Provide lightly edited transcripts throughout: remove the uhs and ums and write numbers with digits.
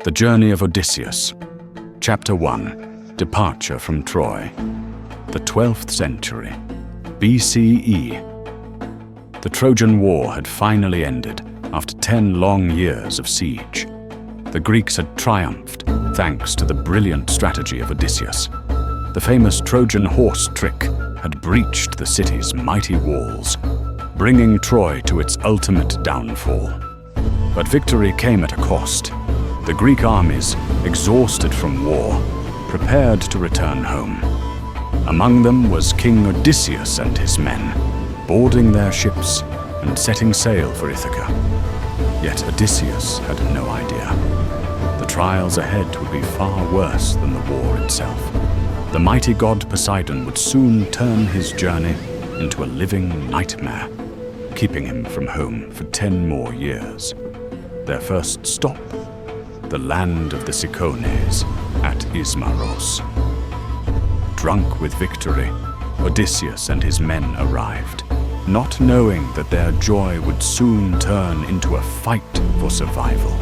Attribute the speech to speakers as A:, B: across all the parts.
A: The Journey of Odysseus. Chapter 1. Departure from Troy. The 12th century. BCE. The Trojan War had finally ended after 10 long years of siege. The Greeks had triumphed thanks to the brilliant strategy of Odysseus. The famous Trojan horse trick had breached the city's mighty walls, bringing Troy to its ultimate downfall. But victory came at a cost. The Greek armies, exhausted from war, prepared to return home. Among them was King Odysseus and his men, boarding their ships and setting sail for Ithaca. Yet Odysseus had no idea. The trials ahead would be far worse than the war itself. The mighty god Poseidon would soon turn his journey into a living nightmare, keeping him from home for 10 more years. Their first stop, the land of the Cicones at Ismaros. Drunk with victory, Odysseus and his men arrived, not knowing that their joy would soon turn into a fight for survival.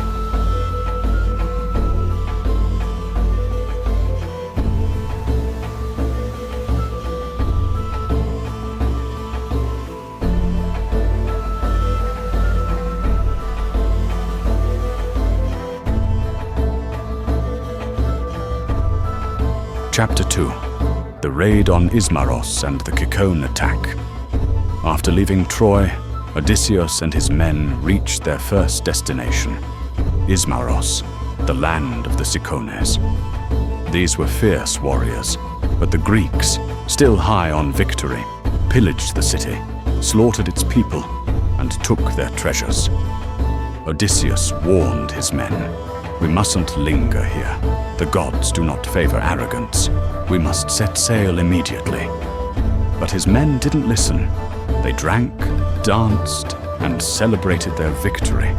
A: Chapter 2. The Raid on Ismaros and the Cicone Attack. After leaving Troy, Odysseus and his men reached their first destination, Ismaros, the land of the Cicones. These were fierce warriors, but the Greeks, still high on victory, pillaged the city, slaughtered its people, and took their treasures. Odysseus warned his men, "We mustn't linger here. The gods do not favor arrogance. We must set sail immediately." But his men didn't listen. They drank, danced, and celebrated their victory.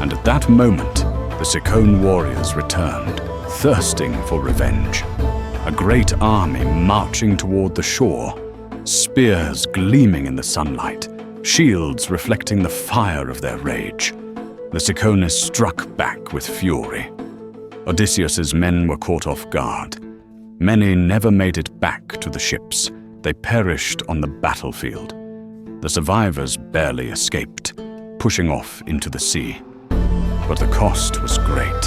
A: And at that moment, the Cicone warriors returned, thirsting for revenge. A great army marching toward the shore, spears gleaming in the sunlight, shields reflecting the fire of their rage. The Cicones struck back with fury. Odysseus's men were caught off guard. Many never made it back to the ships. They perished on the battlefield. The survivors barely escaped, pushing off into the sea. But the cost was great.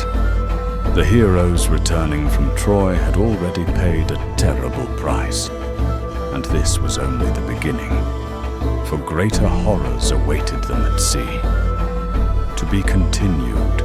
A: The heroes returning from Troy had already paid a terrible price. And this was only the beginning, for greater horrors awaited them at sea. To be continued.